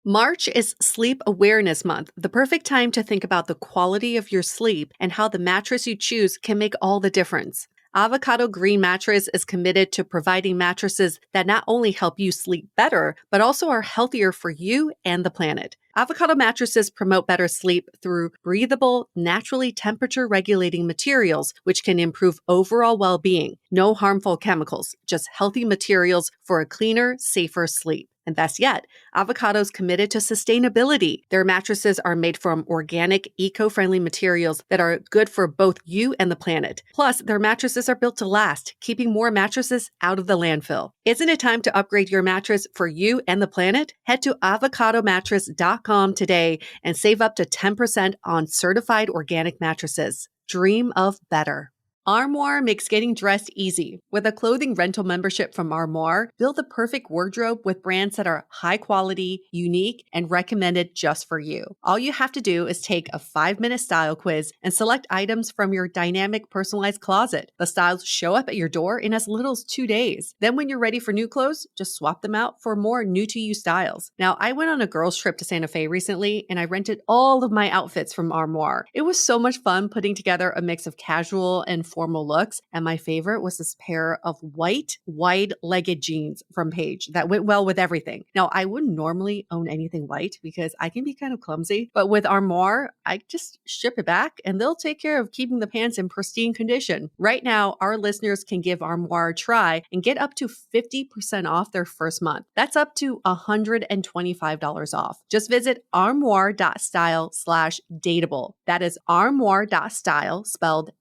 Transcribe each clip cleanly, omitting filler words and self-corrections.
March is Sleep Awareness Month, the perfect time to think about the quality of your sleep and how the mattress you choose can make all the difference. Avocado Green Mattress is committed to providing mattresses that not only help you sleep better, but also are healthier for you and the planet. Avocado mattresses promote better sleep through breathable, naturally temperature-regulating materials, which can improve overall well-being. No harmful chemicals, just healthy materials for a cleaner, safer sleep. And best yet, Avocado's committed to sustainability. Their mattresses are made from organic, eco-friendly materials that are good for both you and the planet. Plus, their mattresses are built to last, keeping more mattresses out of the landfill. Isn't it time to upgrade your mattress for you and the planet? Head to avocadomattress.com today and save up to 10% on certified organic mattresses. Dream of better. Armoire makes getting dressed easy. With a clothing rental membership from Armoire, build the perfect wardrobe with brands that are high quality, unique, and recommended just for you. All you have to do is take a 5-minute style quiz and select items from your dynamic personalized closet. The styles show up at your door in as little as 2 days. Then when you're ready for new clothes, just swap them out for more new-to-you styles. Now, I went on a girls' trip to Santa Fe recently, and I rented all of my outfits from Armoire. It was so much fun putting together a mix of casual and formal looks, and my favorite was this pair of white, wide-legged jeans from Paige that went well with everything. Now, I wouldn't normally own anything white because I can be kind of clumsy, but with Armoire, I just ship it back and they'll take care of keeping the pants in pristine condition. Right now, our listeners can give Armoire a try and get up to 50% off their first month. That's up to $125 off. Just visit armoire.style/dateable. That is armoire.style, spelled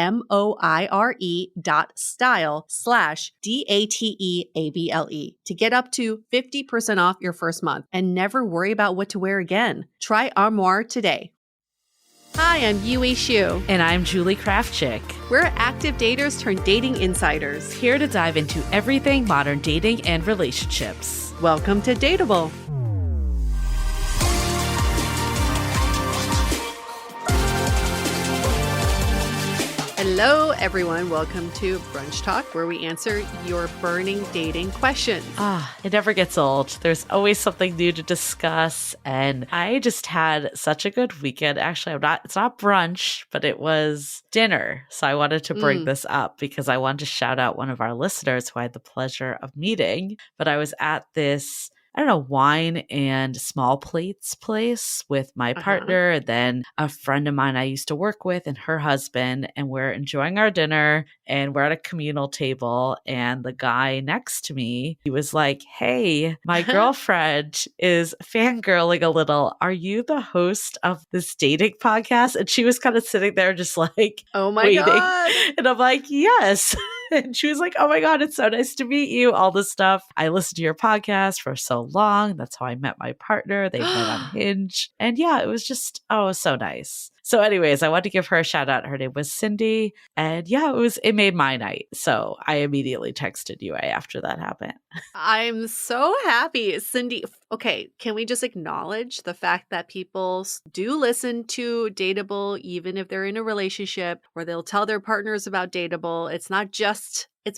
ARMOIRE.style/DATEABLE to get up to 50% off your first month and never worry about what to wear again. Try Armoire today. Hi, I'm Yue Xu. And I'm Julie Kraftchick. We're active daters turned dating insiders. Here to dive into everything modern dating and relationships. Welcome to Dateable. Hello, everyone. Welcome to Brunch Talk, where we answer your burning dating questions. It never gets old. There's always something new to discuss. And I just had such a good weekend. Actually, it's not brunch, but it was dinner. So I wanted to bring this up because I wanted to shout out one of our listeners who I had the pleasure of meeting. But I was at this wine and small plates place with my partner, and then a friend of mine I used to work with and her husband, and we're enjoying our dinner and we're at a communal table, and the guy next to me, he was like, "Hey, my girlfriend is fangirling a little. Are you the host of this dating podcast?" And she was kind of sitting there just like, oh my waiting. God. And I'm like, "Yes." And she was like, "Oh my God, it's so nice to meet you." All this stuff. I listened to your podcast for so long. That's how I met my partner. They met on Hinge. And yeah, it was just, so nice. So anyways, I wanted to give her a shout out. Her name was Cindy. And yeah, it made my night. So I immediately texted you after that happened. I'm so happy. Cindy, okay, can we just acknowledge the fact that people do listen to Dateable, even if they're in a relationship, or they'll tell their partners about Dateable.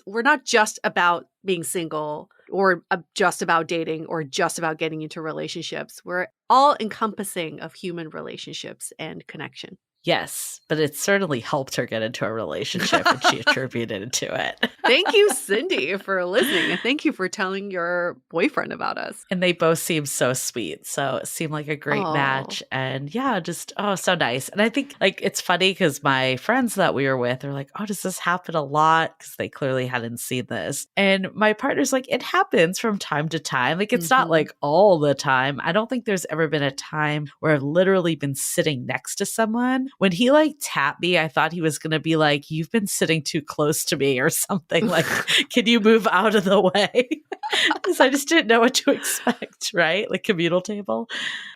We're not just about being single or just about dating or just about getting into relationships. We're all encompassing of human relationships and connection. Yes, but it certainly helped her get into a relationship and she attributed it to it. Thank you, Cindy, for listening. And thank you for telling your boyfriend about us. And they both seemed so sweet. So it seemed like a great match. And yeah, just, so nice. And I think it's funny because my friends that we were with are like, "Oh, does this happen a lot?" Because they clearly hadn't seen this. And my partner's like, "It happens from time to time. It's not like all the time." I don't think there's ever been a time where I've literally been sitting next to someone. When he tapped me, I thought he was going to be like, "You've been sitting too close to me," or something like, "Can you move out of the way?" Because I just didn't know what to expect, right? Communal table.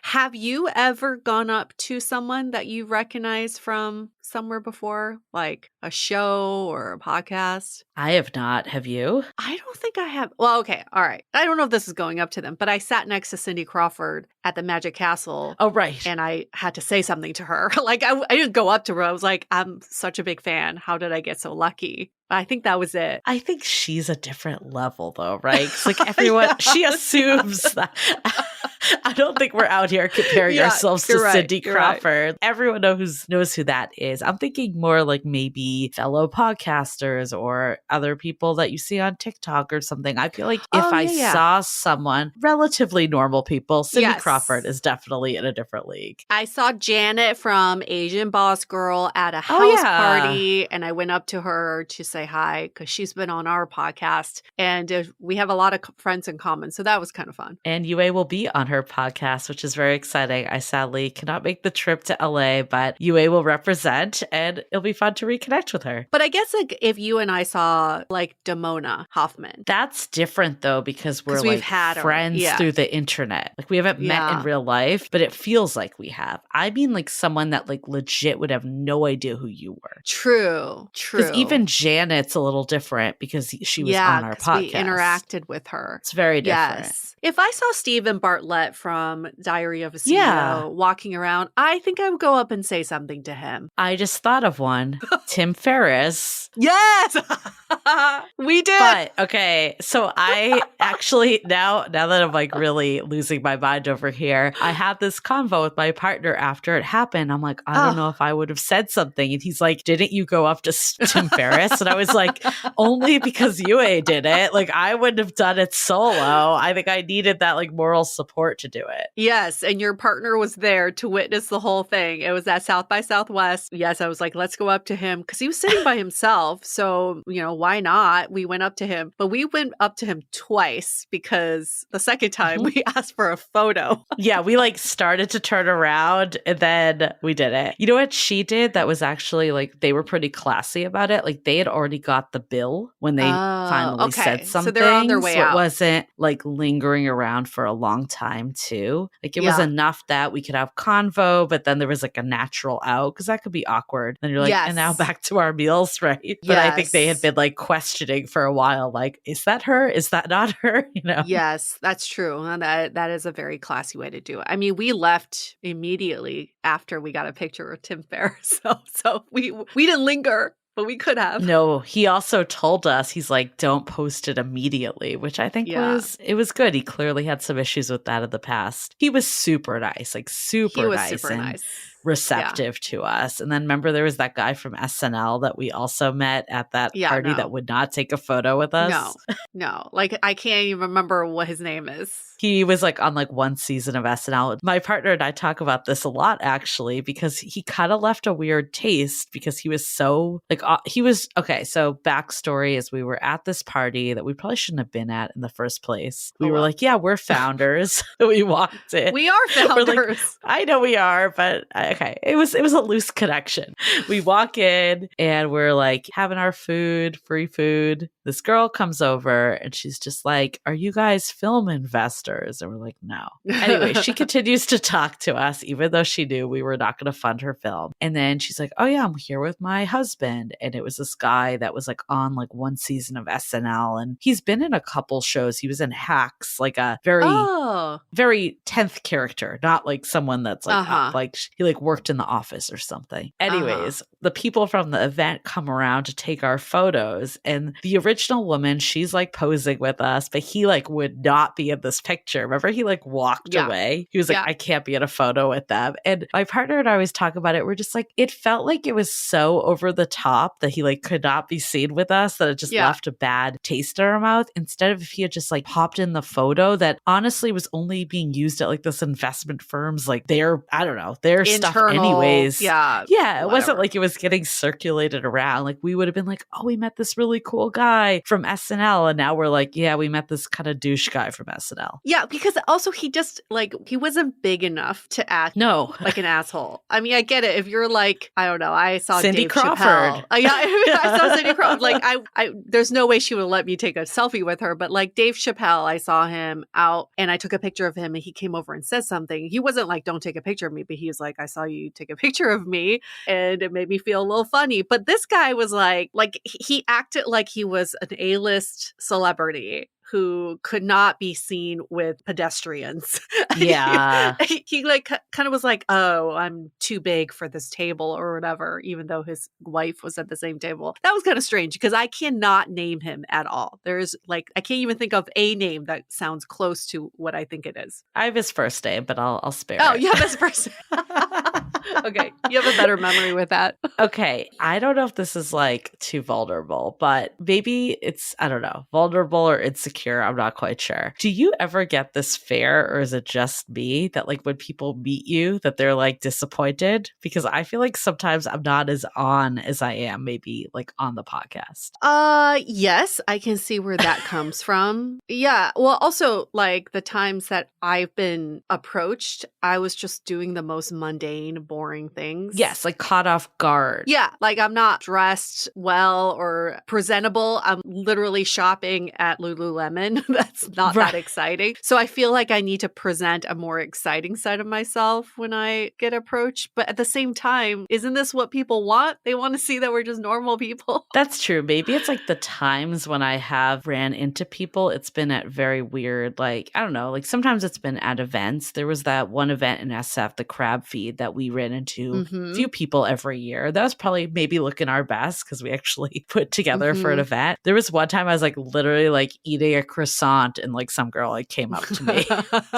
Have you ever gone up to someone that you recognize from somewhere before, like a show or a podcast? I have not. Have you? I don't think I have. Well, okay. All right. I don't know if this is going up to them, but I sat next to Cindy Crawford at the Magic Castle. Oh, right. And I had to say something to her. I didn't go up to her. I was like, "I'm such a big fan. How did I get so lucky?" I think that was it. I think she's a different level though, right? Because like everyone, Yeah. she assumes that. I don't think we're out here comparing ourselves to you're right, Cindy you're right. Crawford. Everyone knows who that is. I'm thinking more like maybe fellow podcasters or other people that you see on TikTok or something. I feel like if Oh, I yeah. saw someone, relatively normal people, Cindy Yes. Crawford is definitely in a different league. I saw Janet from Asian Boss Girl at a house yeah. party, and I went up to her to say hi because she's been on our podcast, and we have a lot of friends in common, so that was kind of fun. And Yue will be on her podcast, which is very exciting. I sadly cannot make the trip to LA, but Yue will represent, and it'll be fun to reconnect with her. But I guess like if you and I saw like Damona Hoffman. That's different though, because we're we've like had her. friends Yeah. through the internet. Like we haven't met in real life, but it feels like we have. I mean like someone that like legit would have no idea who you were. True. Because even Janet's a little different because she was on our podcast. We interacted with her. It's very different. Yes. If I saw Stephen Bartlett from Diary of a CEO walking around, I think I would go up and say something to him. I just thought of one. Tim Ferriss. Yes! We did! But, okay, so I actually, now that I'm like really losing my mind over here, I had this convo with my partner after it happened. I'm like, I don't know if I would have said something. And he's like, didn't you go up to Tim Ferriss? And I was like, only because Yue did it. Like, I wouldn't have done it solo. I think I needed that like moral support to do it. Yes, and your partner was there to witness the whole thing. It was at South by Southwest. Yes, I was like, let's go up to him because he was sitting by himself. So, why not? We went up to him, but we went up to him twice because the second time we asked for a photo. Yeah, we like started to turn around and then we did it. You know what she did that was actually like, they were pretty classy about it. Like they had already got the bill when they finally said something. So they're on their way out. It wasn't like lingering around for a long time too. Like it was enough that we could have convo, but then there was like a natural out because that could be awkward. And you're like, and now back to our meals, right? But I think they had been like questioning for a while, like, is that her? Is that not her? Yes, that's true. And that is a very classy way to do it. I mean, we left immediately after we got a picture of Tim Ferriss. So we didn't linger. But we could have. No, he also told us, he's like, don't post it immediately, which I think it was good. He clearly had some issues with that in the past. He was super nice, like super nice. Super nice. Receptive to us. And then remember there was that guy from SNL that we also met at that party that would not take a photo with us. No. Like I can't even remember what his name is. He was like on like one season of SNL. My partner and I talk about this a lot actually because he kind of left a weird taste because he was so like okay, so backstory is we were at this party that we probably shouldn't have been at in the first place. We were like, yeah, we're founders. We walked in. We are founders. Like, I know we are, but okay. It was a loose connection. We walk in and we're like having our food, free food. This girl comes over and she's just like, are you guys film investors? And we're like, no. Anyway, she continues to talk to us, even though she knew we were not going to fund her film. And then she's like, oh yeah, I'm here with my husband. And it was this guy that was like on like one season of SNL. And he's been in a couple shows. He was in Hacks, like a very 10th character, not like someone that's like up, like he like worked in the office or something. Anyways, the people from the event come around to take our photos. And the original woman, she's like posing with us, but he like would not be in this picture. Remember, he like walked away. He was like, I can't be in a photo with them. And my partner and I always talk about it. We're just like, it felt like it was so over the top that he like could not be seen with us, that it just left a bad taste in our mouth. Instead of if he had just like popped in the photo that honestly was only being used at like this investment firm's like their stuff anyways. Yeah. It wasn't like it was getting circulated around. Like we would have been like, oh, we met this really cool guy from SNL. And now we're like, yeah, we met this kind of douche guy from SNL. Yeah, because also he just like, he wasn't big enough to act like an asshole. I mean, I get it. If you're like, I don't know, I saw Cindy Dave Crawford. Chappelle. I saw Cindy Crawford. Like I there's no way she would let me take a selfie with her. But like Dave Chappelle, I saw him out and I took a picture of him and he came over and said something. He wasn't like, don't take a picture of me, but he was like, I saw you take a picture of me and it made me feel a little funny. But this guy was like he acted like he was an A-list celebrity who could not be seen with pedestrians. Yeah. He like kind of was like, oh, I'm too big for this table or whatever, even though his wife was at the same table. That was kind of strange because I cannot name him at all. There's like, I can't even think of a name that sounds close to what I think it is. I have his first name, but I'll spare Oh, it. you have his first Okay, you have a better memory with that. Okay, I don't know if this is like too vulnerable, but maybe it's, I don't know, vulnerable or insecure. I'm not quite sure. Do you ever get this fear, or is it just me that like when people meet you that they're like disappointed? Because I feel like sometimes I'm not as on as I am maybe like on the podcast. Yes, I can see where that comes from. Yeah. Well, also like the times that I've been approached, I was just doing the most mundane, boring things. Yes, like caught off guard. Yeah, like I'm not dressed well or presentable. I'm literally shopping at Lululemon. That's not that exciting. So I feel like I need to present a more exciting side of myself when I get approached. But at the same time, isn't this what people want? They want to see that we're just normal people. That's true. Maybe it's like the times when I have ran into people, it's been at very weird, like, I don't know, like sometimes it's been at events. There was that one event in SF, the Crab Feed, that we ran into a few people every year. That was probably maybe looking our best because we actually put together for an event. There was one time I was like literally like eating a croissant and like some girl like came up to me.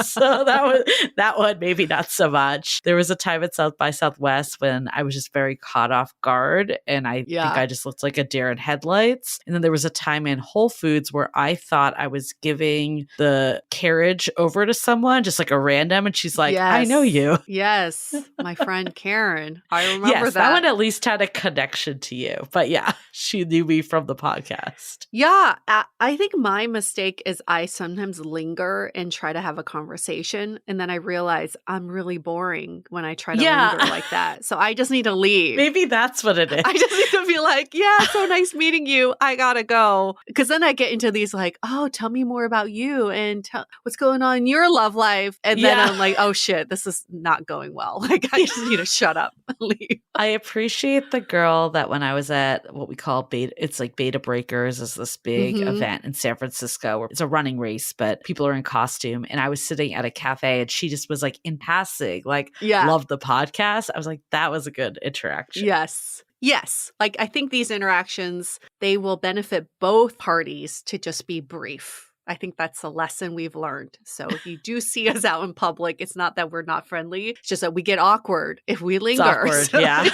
So that one maybe not so much. There was a time at South by Southwest when I was just very caught off guard and I think I just looked like a deer in headlights. And then there was a time in Whole Foods where I thought I was giving the carriage over to someone, just like a random, and she's like, I know you. Yes, my friend Karen. I remember that one at least had a connection to you. But yeah, she knew me from the podcast. Yeah, I think my mistake is I sometimes linger and try to have a conversation. And then I realize I'm really boring when I try to linger like that. So I just need to leave. Maybe that's what it is. I just need to be like, yeah, so nice meeting you. I gotta go. Because then I get into these like, oh, tell me more about you and what's going on in your love life. And then I'm like, oh shit, this is not going well. Like I just need to shut up and leave. I appreciate the girl that when I was at what we call Beta, it's like Beta Breakers is this big event in San Francisco where it's a running race, but people are in costume. And I was sitting at a cafe and she just was like in passing, like, love the podcast. I was like, that was a good interaction. Yes. Like I think these interactions, they will benefit both parties to just be brief. I think that's a lesson we've learned. So if you do see us out in public, it's not that we're not friendly. It's just that we get awkward if we linger. It's awkward,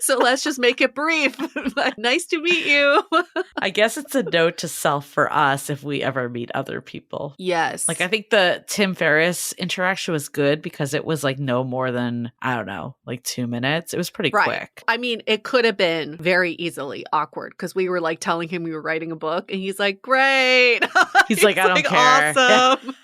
So let's just make it brief. Nice to meet you. I guess it's a note to self for us if we ever meet other people. Yes. Like I think the Tim Ferriss interaction was good because it was like no more than, I don't know, like 2 minutes. It was pretty quick. I mean, it could have been very easily awkward because we were like telling him we were writing a book and he's like, great. He's like, I don't care. Awesome.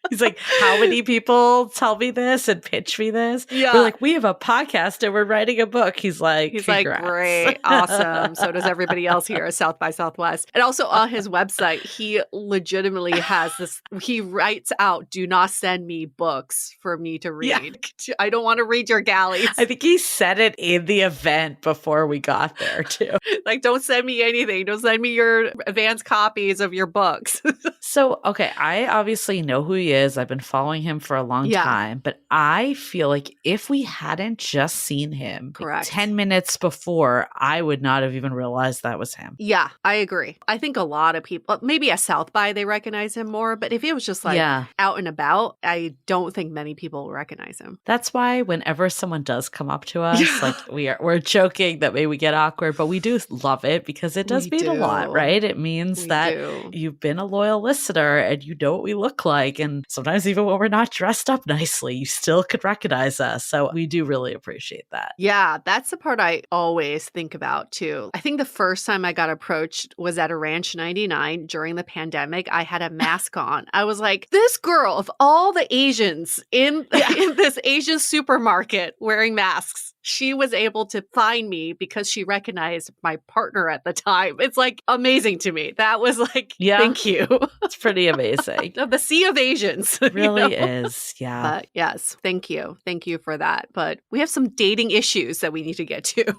He's like, how many people tell me this and pitch me this? Yeah. We're like, we have a podcast and we're writing a book. He's like, great, awesome. So does everybody else here at South by Southwest. And also on his website, he legitimately has this, he writes out, do not send me books for me to read. Yeah. I don't want to read your galleys. I think he said it in the event before we got there too. Like, don't send me anything. Don't send me your advanced copies of your books. So, okay, I obviously know who he is. I've been following him for a long time, but I feel like if we hadn't just seen him like 10 minutes before, I would not have even realized that was him. Yeah, I agree. I think a lot of people, maybe at South by, they recognize him more, but if it was just like out and about, I don't think many people recognize him. That's why whenever someone does come up to us, like we're joking that maybe we get awkward, but we do love it because it does mean a lot, right? It means that you've been a loyal listener and you know what we look like. And sometimes even when we're not dressed up nicely, you still could recognize us. So we do really appreciate that. Yeah, that's the part I always think about too. I think the first time I got approached was at a Ranch 99 during the pandemic. I had a mask on. I was like, this girl of all the Asians in this Asian supermarket wearing masks, she was able to find me because she recognized my partner at the time. It's like amazing to me. That was like, thank you. It's pretty amazing. The sea of Asians. It really is. Yeah. But yes, thank you. Thank you for that. But we have some dating issues that we need to get to.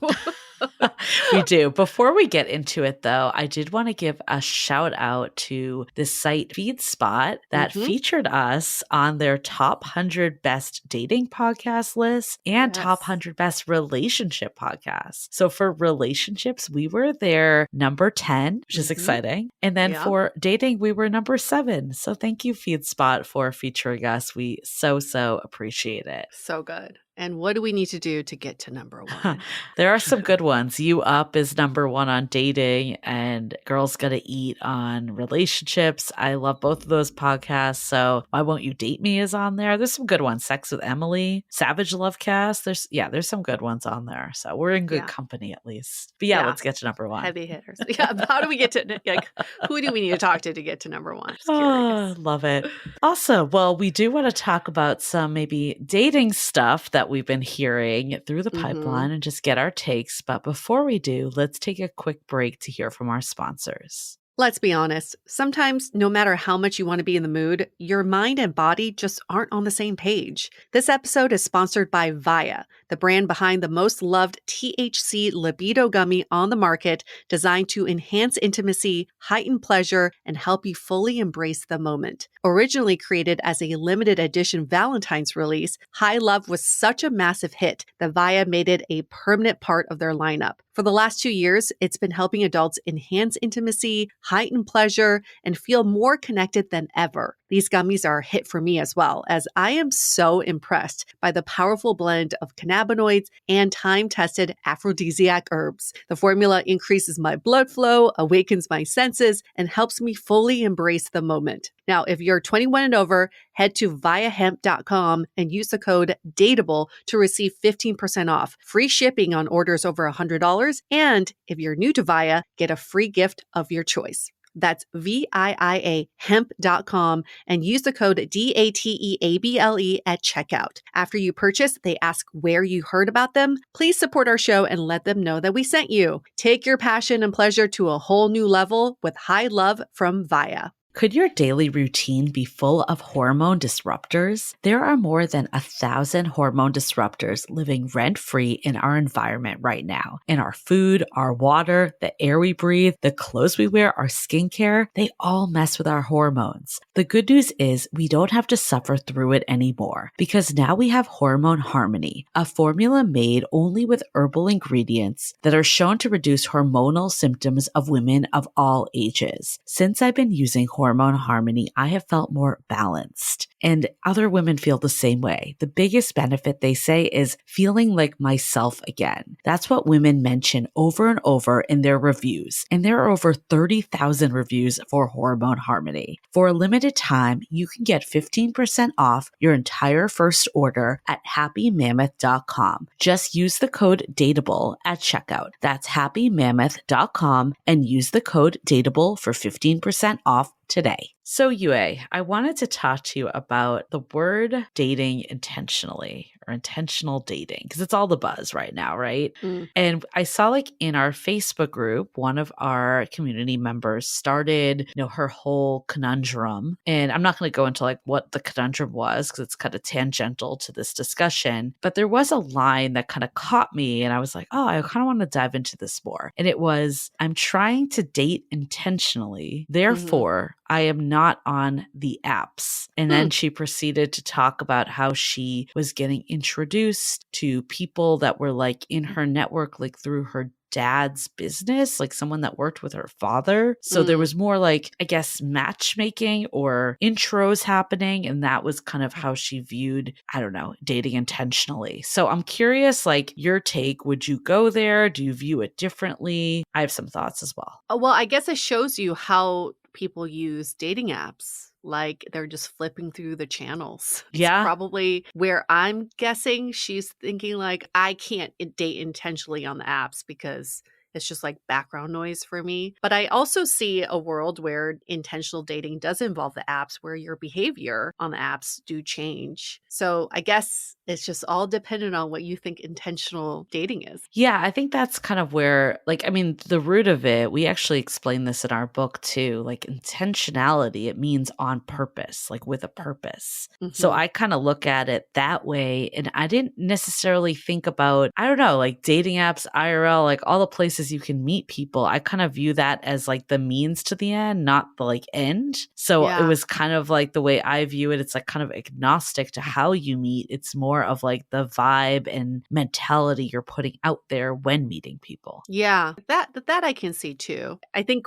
We do. Before we get into it, though, I did want to give a shout out to the site FeedSpot that featured us on their top 100 best dating podcast list and top Yes. 100 best relationship podcasts. So for relationships, we were their number 10, which is exciting. And then Yeah. for dating, we were number 7. So thank you, FeedSpot, for featuring us. We so appreciate it. So good. And what do we need to do to get to number 1? There are some good ones. You Up is number 1 on dating, and Girls Gotta Eat on relationships. I love both of those podcasts. So Why Won't You Date Me is on there. There's some good ones. Sex with Emily, Savage Love Cast. There's some good ones on there. So we're in good company at least. But let's get to number 1. Heavy hitters. Yeah. How do we get to, like, who do we need to talk to get to number 1? Just curious. Love it. Awesome. Well, we do want to talk about some maybe dating stuff that we've been hearing through the pipeline and just get our takes. But before we do, let's take a quick break to hear from our sponsors. Let's be honest. Sometimes, no matter how much you want to be in the mood, your mind and body just aren't on the same page. This episode is sponsored by Via, the brand behind the most loved THC libido gummy on the market, designed to enhance intimacy, heighten pleasure, and help you fully embrace the moment. Originally created as a limited edition Valentine's release, High Love was such a massive hit that Via made it a permanent part of their lineup. For the last 2 years, it's been helping adults enhance intimacy, heighten pleasure, and feel more connected than ever. These gummies are a hit for me as well, as I am so impressed by the powerful blend of cannabinoids and time-tested aphrodisiac herbs. The formula increases my blood flow, awakens my senses, and helps me fully embrace the moment. Now, if you're 21 and over, head to viahemp.com and use the code DATEABLE to receive 15% off, free shipping on orders over $100, and if you're new to Via, get a free gift of your choice. That's VIIA hemp.com and use the code DATEABLE at checkout. After you purchase, they ask where you heard about them. Please support our show and let them know that we sent you. Take your passion and pleasure to a whole new level with High Love from Via. Could your daily routine be full of hormone disruptors? There are more than 1,000 hormone disruptors living rent-free in our environment right now. In our food, our water, the air we breathe, the clothes we wear, our skincare, they all mess with our hormones. The good news is we don't have to suffer through it anymore because now we have Hormone Harmony, a formula made only with herbal ingredients that are shown to reduce hormonal symptoms of women of all ages. Since I've been using Hormone Harmony, I have felt more balanced, and other women feel the same way. The biggest benefit, they say, is feeling like myself again. That's what women mention over and over in their reviews, and there are over 30,000 reviews for Hormone Harmony. For a limited time, you can get 15% off your entire first order at happymammoth.com. Just use the code DATEABLE at checkout. That's happymammoth.com and use the code DATEABLE for 15% off today. So Yue, I wanted to talk to you about the word dating intentionally or intentional dating because it's all the buzz right now, right? And I saw like in our Facebook group, one of our community members started, her whole conundrum. And I'm not going to go into like what the conundrum was because it's kind of tangential to this discussion, but there was a line that kind of caught me and I was like, oh, I kind of want to dive into this more. And it was, I'm trying to date intentionally. Therefore, I am not on the apps. And then she proceeded to talk about how she was getting introduced to people that were like in her network, like through her dad's business, like someone that worked with her father. So there was more like, I guess, matchmaking or intros happening. And that was kind of how she viewed, I don't know, dating intentionally. So I'm curious, like your take, would you go there? Do you view it differently? I have some thoughts as well. Well, I guess it shows you how people use dating apps. Like they're just flipping through the channels. It's probably where I'm guessing she's thinking like, I can't date intentionally on the apps because it's just like background noise for me. But I also see a world where intentional dating does involve the apps where your behavior on the apps do change. So I guess It's just all dependent on what you think intentional dating is. Yeah, I think that's kind of where, like, I mean, the root of it, we actually explain this in our book too. Like, intentionality, it means on purpose, like with a purpose. So Hmm. I kind of look at it that way. And I didn't necessarily think about, I don't know, like dating apps, IRL, like all the places you can meet people. I kind of view that as like the means to the end, not the like end. So it Yeah. was kind of like the way I view it. It's like kind of agnostic to how you meet. It's more of like the vibe and mentality you're putting out there when meeting people. Yeah, that I can see too. I think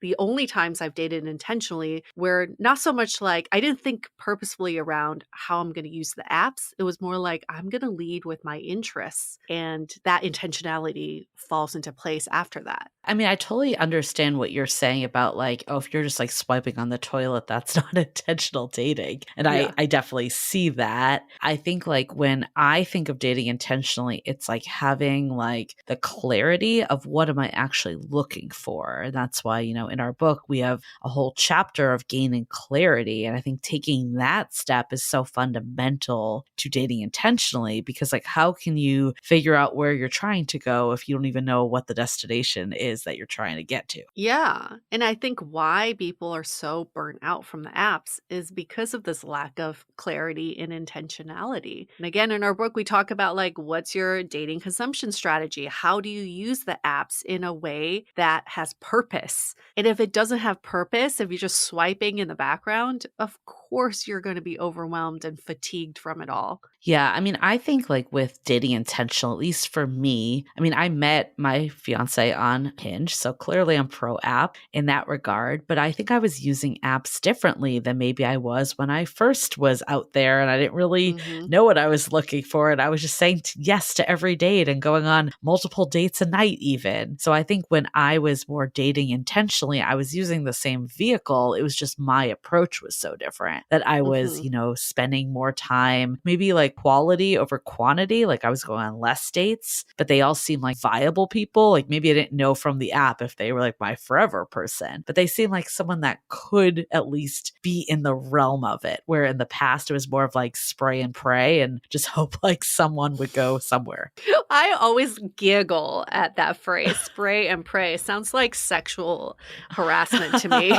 the only times I've dated intentionally were not so much like I didn't think purposefully around how I'm going to use the apps. It was more like I'm going to lead with my interests, and that intentionality falls into place after that. I mean, I totally understand what you're saying about like, oh, if you're just like swiping on the toilet, that's not intentional dating. And I, Yeah. I definitely see that. I think like when I think of dating intentionally, it's like having like the clarity of what am I actually looking for. And that's why, in our book, we have a whole chapter of gaining clarity. And I think taking that step is so fundamental to dating intentionally because like, how can you figure out where you're trying to go if you don't even know what the destination is that you're trying to get to? Yeah. And I think why people are so burnt out from the apps is because of this lack of clarity and intentionality. And again, in our book, we talk about like, what's your dating consumption strategy? How do you use the apps in a way that has purpose? And if it doesn't have purpose, if you're just swiping in the background, of course you're going to be overwhelmed and fatigued from it all. Yeah, I mean, I think like with dating intentional, at least for me, I mean, I met my fiance on Hinge, so clearly I'm pro app in that regard, but I think I was using apps differently than maybe I was when I first was out there and I didn't really Hmm. know what I was looking for. And I was just saying yes to every date and going on multiple dates a night, even. So I think when I was more dating intentionally, I was using the same vehicle. It was just my approach was so different that I was, Hmm. spending more time, maybe like quality over quantity. Like I was going on less dates, but they all seemed like viable people. Like maybe I didn't know from the app if they were like my forever person, but they seemed like someone that could at least be in the realm of it. Where in the past, it was more of like spray and pray and just hope like someone would go somewhere. I always giggle at that phrase, spray and pray. Sounds like sexual harassment to me.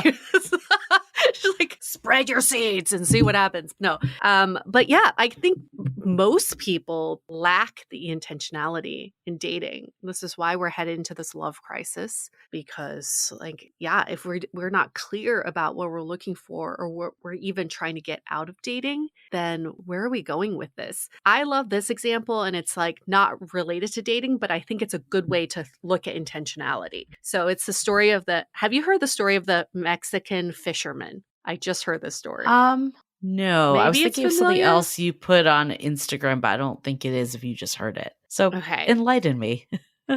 She's like, spread your seeds and see what happens. No. But yeah, I think most people lack the intentionality in dating. This is why we're headed into this love crisis because like, yeah, if we're not clear about what we're looking for or what we're even trying to get out of dating, then where are we going with this? I love this example and it's like not related to dating, but I think it's a good way to look at intentionality. So it's the story of have you heard the story of the Mexican fisherman? I just heard this story. Um, no, I was Maybe it's thinking of something familiar. else you put on Instagram, but I don't think it is if you just heard it. So Okay. enlighten me.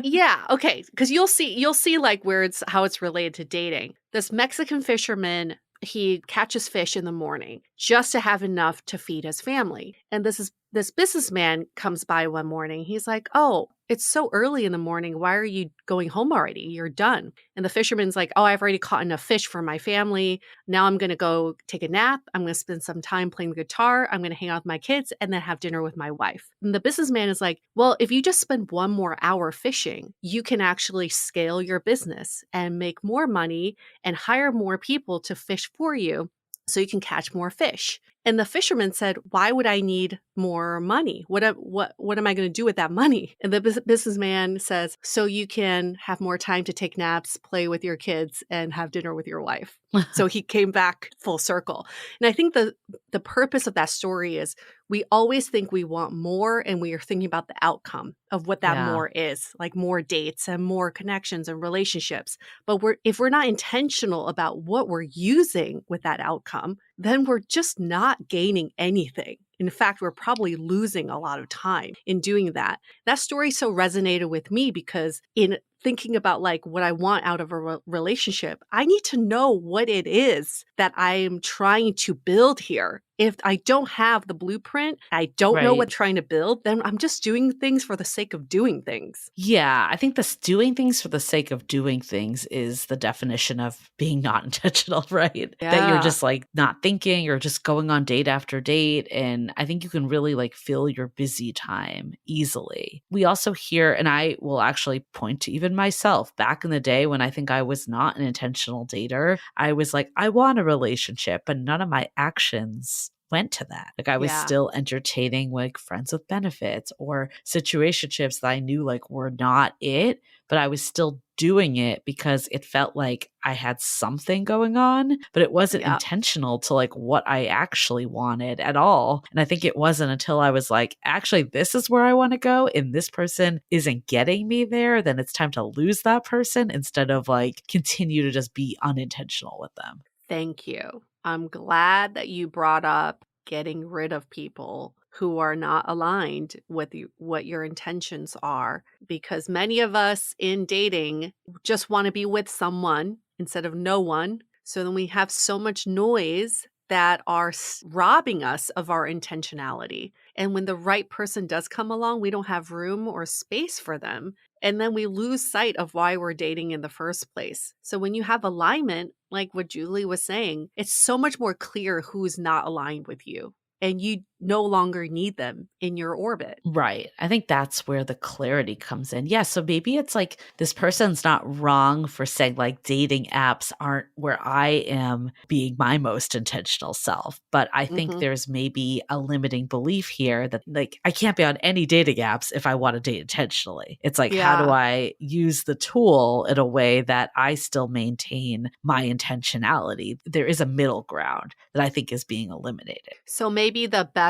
Yeah, okay, because you'll see like where it's how it's related to dating. This Mexican fisherman, he catches fish in the morning just to have enough to feed his family. And this businessman comes by one morning. He's like, "Oh, it's so early in the morning. Why are you going home already? You're done." And the fisherman's like, "Oh, I've already caught enough fish for my family. Now I'm going to go take a nap. I'm going to spend some time playing the guitar. I'm going to hang out with my kids and then have dinner with my wife." And the businessman is like, "Well, if you just spend one more hour fishing, you can actually scale your business and make more money and hire more people to fish for you so you can catch more fish." And the fisherman said, "Why would I need more money? What am I going to do with that money?" And the businessman says, "So you can have more time to take naps, play with your kids, and have dinner with your wife." So he came back full circle. And I think the purpose of that story is we always think we want more and we are thinking about the outcome of what that Yeah. more is, like more dates and more connections and relationships. But if we're not intentional about what we're using with that outcome, then we're just not gaining anything. In fact, we're probably losing a lot of time in doing that. That story so resonated with me because in thinking about like what I want out of a relationship, I need to know what it is that I am trying to build here. if I don't have the blueprint, I don't know what Right. I'm trying to build, then I'm just doing things for the sake of doing things. Yeah, I think this doing things for the sake of doing things is the definition of being not intentional, right? That you're Yeah. just like not thinking or just going on date after date. And I think you can really like fill your busy time easily. We also hear, and I will actually point to even myself back in the day when I think I was not an intentional dater, I was like, I want a relationship, but none of my actions went to that. Like I was Yeah. still entertaining like friends with benefits or situationships that I knew like were not it, but I was still doing it because it felt like I had something going on, but it wasn't Yeah. intentional to like what I actually wanted at all. And I think it wasn't until I was like, actually, this is where I want to go, and this person isn't getting me there, then it's time to lose that person instead of like continue to just be unintentional with them. Thank you. I'm glad that you brought up getting rid of people who are not aligned with what your intentions are, because many of us in dating just want to be with someone instead of no one. So then we have so much noise that are robbing us of our intentionality. And when the right person does come along, we don't have room or space for them. And then we lose sight of why we're dating in the first place. So when you have alignment, like what Julie was saying, it's so much more clear who's not aligned with you. And you no longer need them in your orbit. Right. I think that's where the clarity comes in. Yeah. So maybe it's like this person's not wrong for saying like dating apps aren't where I am being my most intentional self. But I think Hmm. there's maybe a limiting belief here that like I can't be on any dating apps if I want to date intentionally. It's like, how do Yeah. I use the tool in a way that I still maintain my intentionality? There is a middle ground that I think is being eliminated. So maybe the better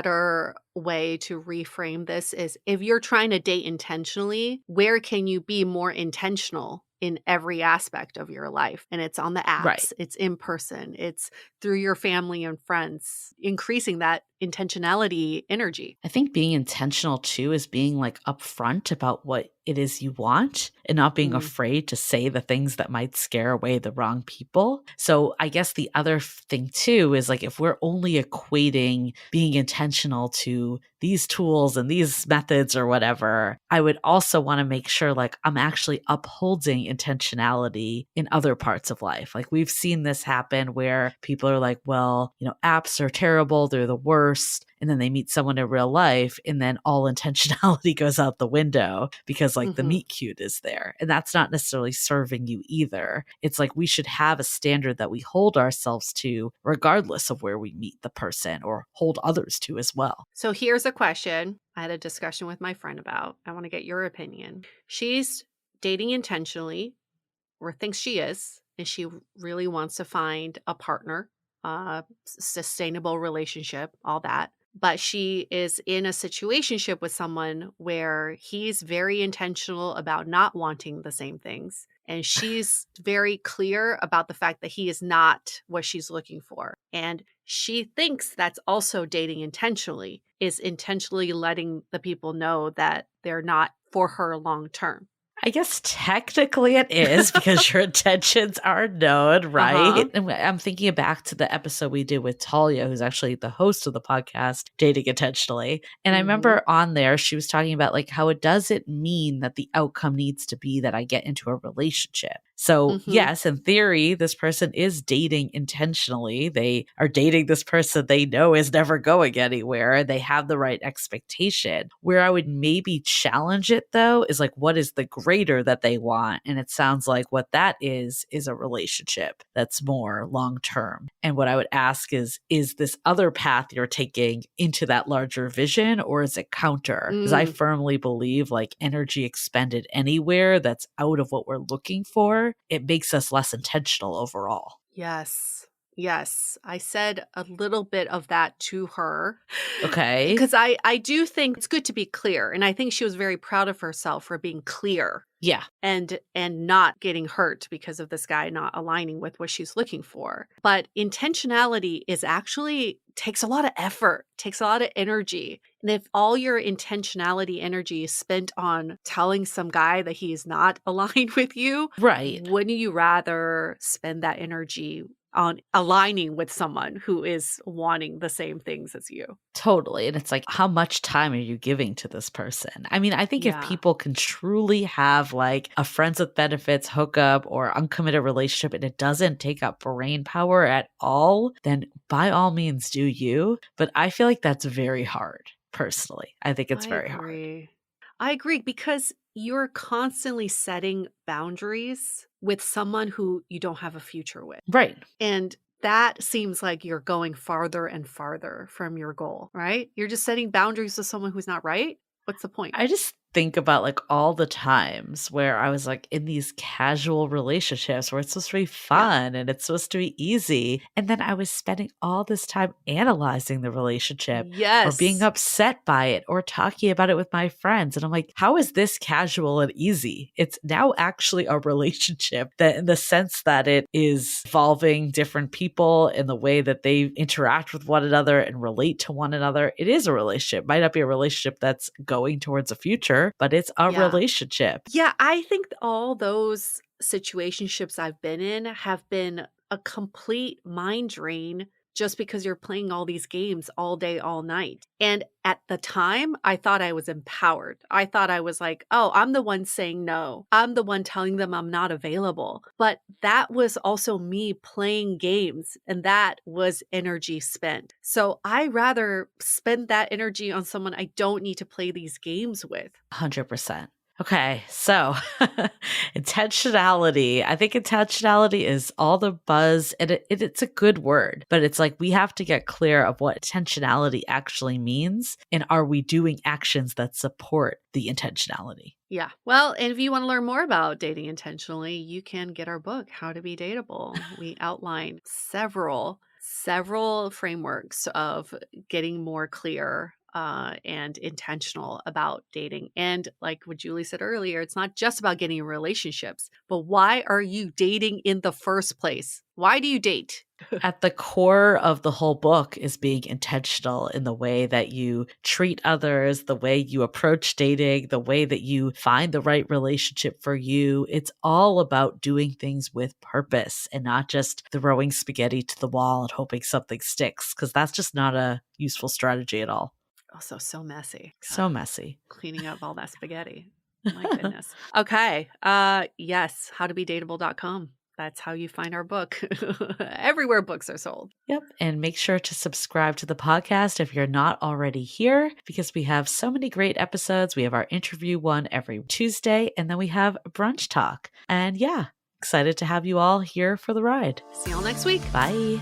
way to reframe this is if you're trying to date intentionally, where can you be more intentional in every aspect of your life? And it's on the Right. apps, it's in person, it's through your family and friends, increasing that intentionality energy. I think being intentional too is being like upfront about what it is you want and not being Mm. afraid to say the things that might scare away the wrong people. So I guess the other thing too is like if we're only equating being intentional to these tools and these methods or whatever, I would also want to make sure like I'm actually upholding intentionality in other parts of life. Like we've seen this happen where people are like, well, apps are terrible, they're the worst. And then they meet someone in real life, and then all intentionality goes out the window because like the Hmm. meet cute is there. And that's not necessarily serving you either. It's like we should have a standard that we hold ourselves to, regardless of where we meet the person or hold others to as well. So here's a question I had a discussion with my friend about. I want to get your opinion. She's dating intentionally, or thinks she is, and she really wants to find a partner, sustainable relationship, all that. But she is in a situationship with someone where he's very intentional about not wanting the same things. And she's very clear about the fact that he is not what she's looking for. And she thinks that's also dating intentionally, is intentionally letting the people know that they're not for her long term. I guess technically it is because your intentions are known, Uh-huh. right? And I'm thinking back to the episode we did with Talia, who's actually the host of the podcast, Dating Intentionally. And I Mhm. remember on there, she was talking about like how it doesn't mean that the outcome needs to be that I get into a relationship. So, Mhm. yes, in theory, this person is dating intentionally. They are dating this person they know is never going anywhere. They have the right expectation. Where I would maybe challenge it, though, is like, what is the greater that they want? And it sounds like what that is a relationship that's more long term. And what I would ask is this other path you're taking into that larger vision, or is it counter? Because I Mm. firmly believe like energy expended anywhere that's out of what we're looking for, it makes us less intentional overall. Yes. Yes. I said a little bit of that to her Okay. because I do think it's good to be clear. And I think she was very proud of herself for being clear Yeah. and not getting hurt because of this guy not aligning with what she's looking for. But intentionality is actually takes a lot of effort, takes a lot of energy. And if all your intentionality energy is spent on telling some guy that he is not aligned with you, Right. wouldn't you rather spend that energy on aligning with someone who is wanting the same things as you. Totally. And it's like, how much time are you giving to this person? I mean, I think if Yeah, people can truly have like a friends with benefits hookup or uncommitted relationship and it doesn't take up brain power at all, then by all means do you. But I feel like that's very hard personally. I think it's I very hard. agree. I agree because you're constantly setting boundaries with someone who you don't have a future with. Right. And that seems like you're going farther and farther from your goal, right? You're just setting boundaries with someone who's not right. What's the point? I just think about like all the times where I was like in these casual relationships where it's supposed to be Yeah. fun and it's supposed to be easy. And then I was spending all this time analyzing the relationship or being Yes. upset by it or talking about it with my friends. And I'm like, how is this casual and easy? It's now actually a relationship that in the sense that it is involving different people in the way that they interact with one another and relate to one another. It is a relationship. Might not be a relationship that's going towards a future, but it's a Yeah. relationship. Yeah, I think all those situationships I've been in have been a complete mind drain just because you're playing all these games all day, all night. And at the time, I thought I was empowered. I thought I was like, oh, I'm the one saying no. I'm the one telling them I'm not available. But that was also me playing games, and that was energy spent. So I rather spend that energy on someone I don't need to play these games with. 100%. Okay, so intentionality. I think intentionality is all the buzz, and it's a good word, but it's like we have to get clear of what intentionality actually means, and are we doing actions that support the intentionality? Yeah. Well, and if you want to learn more about dating intentionally, you can get our book, How to Be Dateable. We outline several frameworks of getting more clear and intentional about dating. And like what Julie said earlier, it's not just about getting in relationships, but why are you dating in the first place? Why do you date? At the core of the whole book is being intentional in the way that you treat others, the way you approach dating, the way that you find the right relationship for you. It's all about doing things with purpose and not just throwing spaghetti to the wall and hoping something sticks, because that's just not a useful strategy at all. Also, so messy. God, So messy. cleaning up all that spaghetti. My goodness. Okay. Yes, howtobedateable.com. That's how you find our book. Everywhere books are sold. Yep. And make sure to subscribe to the podcast if you're not already here, because we have so many great episodes. We have our interview one every Tuesday, and then we have brunch talk. And yeah, excited to have you all here for the ride. See y'all next week. Bye.